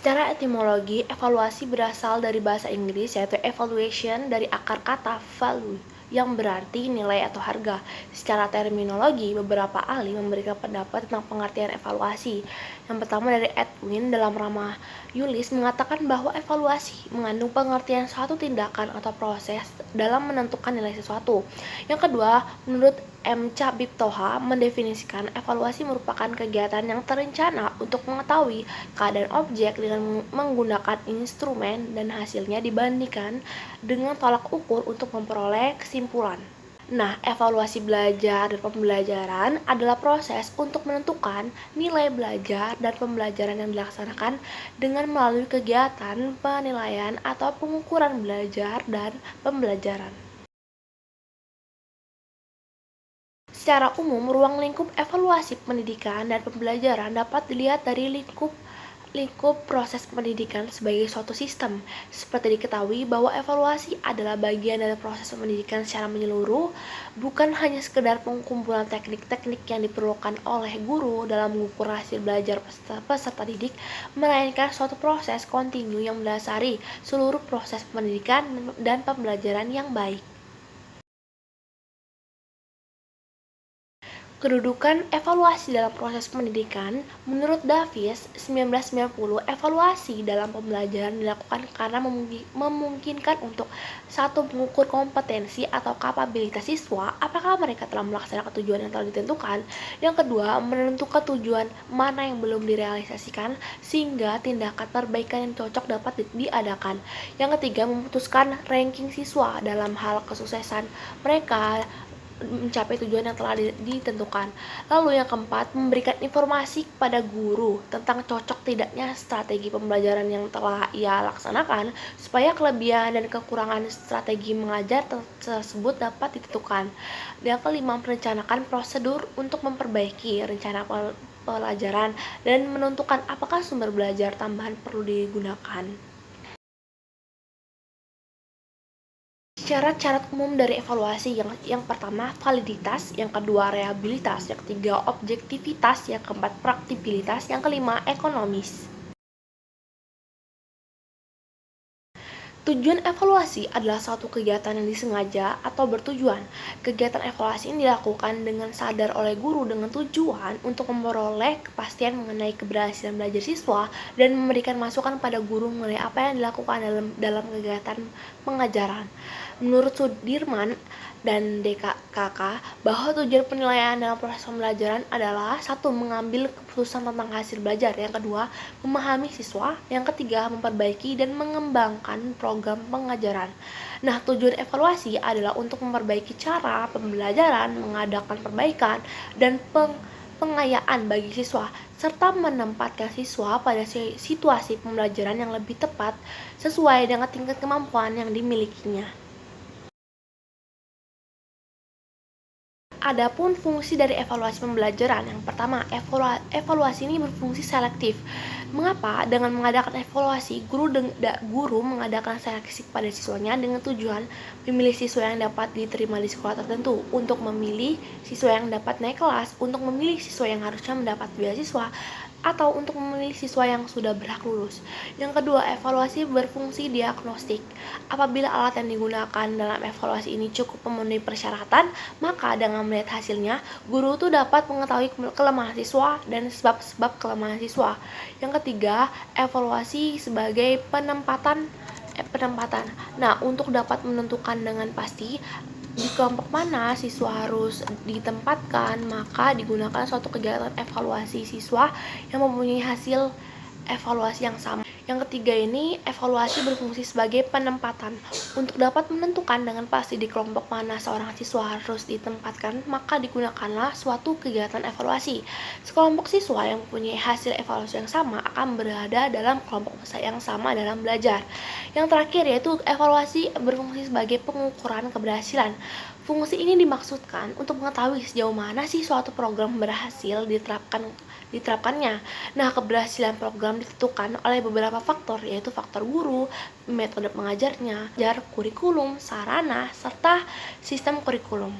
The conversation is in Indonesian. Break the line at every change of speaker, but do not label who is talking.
Secara etimologi, evaluasi berasal dari bahasa Inggris yaitu evaluation dari akar kata value yang berarti nilai atau harga. Secara terminologi, beberapa ahli memberikan pendapat tentang pengertian evaluasi. Yang pertama dari Edwin dalam Ramah Yulis mengatakan bahwa evaluasi mengandung pengertian suatu tindakan atau proses dalam menentukan nilai sesuatu. Yang kedua, menurut M. Cabib Toha mendefinisikan evaluasi merupakan kegiatan yang terencana untuk mengetahui keadaan objek dengan menggunakan instrumen dan hasilnya dibandingkan dengan tolak ukur untuk memperoleh kesimpulan. Nah, evaluasi belajar dan pembelajaran adalah proses untuk menentukan nilai belajar dan pembelajaran yang dilaksanakan dengan melalui kegiatan penilaian atau pengukuran belajar dan pembelajaran. Secara umum, ruang lingkup evaluasi pendidikan dan pembelajaran dapat dilihat dari lingkup proses pendidikan sebagai suatu sistem. Seperti diketahui bahwa evaluasi adalah bagian dari proses pendidikan secara menyeluruh, bukan hanya sekedar pengumpulan teknik-teknik yang diperlukan oleh guru dalam mengukur hasil belajar peserta didik, melainkan suatu proses kontinu yang mendasari seluruh proses pendidikan dan pembelajaran yang baik. Kedudukan evaluasi dalam proses pendidikan, menurut Davis, 1990, evaluasi dalam pembelajaran dilakukan karena memungkinkan untuk satu mengukur kompetensi atau kapabilitas siswa, apakah mereka telah melaksanakan tujuan yang telah ditentukan. Yang kedua, menentukan tujuan mana yang belum direalisasikan sehingga tindakan perbaikan yang cocok dapat diadakan. Yang ketiga, memutuskan ranking siswa dalam hal kesuksesan mereka mencapai tujuan yang telah ditentukan. Lalu yang keempat, memberikan informasi kepada guru tentang cocok tidaknya strategi pembelajaran yang telah ia laksanakan supaya kelebihan dan kekurangan strategi mengajar tersebut dapat ditentukan. Yang kelima, merencanakan prosedur untuk memperbaiki rencana pelajaran dan menentukan apakah sumber belajar tambahan perlu digunakan. Syarat-syarat umum dari evaluasi yang pertama validitas, yang kedua reliabilitas, yang ketiga objektivitas, yang keempat praktikabilitas, yang kelima ekonomis. Tujuan evaluasi adalah suatu kegiatan yang disengaja atau bertujuan. Kegiatan evaluasi ini dilakukan dengan sadar oleh guru dengan tujuan untuk memperoleh kepastian mengenai keberhasilan belajar siswa dan memberikan masukan pada guru mengenai apa yang dilakukan dalam kegiatan pengajaran. Menurut Sudirman dan DKK bahwa tujuan penilaian dalam proses pembelajaran adalah satu, mengambil keputusan tentang hasil belajar, yang kedua, memahami siswa, yang ketiga, memperbaiki dan mengembangkan program pengajaran. Nah, tujuan evaluasi adalah untuk memperbaiki cara pembelajaran, mengadakan perbaikan, dan pengayaan bagi siswa, serta menempatkan siswa pada situasi pembelajaran yang lebih tepat sesuai dengan tingkat kemampuan yang dimilikinya. Adapun fungsi dari evaluasi pembelajaran, yang pertama, evaluasi ini berfungsi selektif. Mengapa? Dengan mengadakan evaluasi, guru mengadakan seleksi pada siswanya dengan tujuan memilih siswa yang dapat diterima di sekolah tertentu, untuk memilih siswa yang dapat naik kelas, untuk memilih siswa yang harusnya mendapat beasiswa, atau untuk memilih siswa yang sudah berhak lulus. Yang kedua, evaluasi berfungsi diagnostik. Apabila alat yang digunakan dalam evaluasi ini cukup memenuhi persyaratan, maka dengan melihat hasilnya, guru itu dapat mengetahui kelemahan siswa dan sebab-sebab kelemahan siswa. Yang ketiga, evaluasi sebagai penempatan. Nah, untuk dapat menentukan dengan pasti di kelompok mana siswa harus ditempatkan, maka digunakan suatu kegiatan evaluasi siswa yang mempunyai hasil evaluasi yang sama. Yang ketiga ini, evaluasi berfungsi sebagai penempatan. Untuk dapat menentukan dengan pasti di kelompok mana seorang siswa harus ditempatkan, maka digunakanlah suatu kegiatan evaluasi. Sekelompok siswa yang mempunyai hasil evaluasi yang sama akan berada dalam kelompok yang sama dalam belajar. Yang terakhir yaitu evaluasi berfungsi sebagai pengukuran keberhasilan. Fungsi ini dimaksudkan untuk mengetahui sejauh mana sih suatu program berhasil diterapkannya. Nah, keberhasilan program ditentukan oleh beberapa faktor, yaitu faktor guru, metode pengajarnya, kurikulum, sarana, serta sistem kurikulum.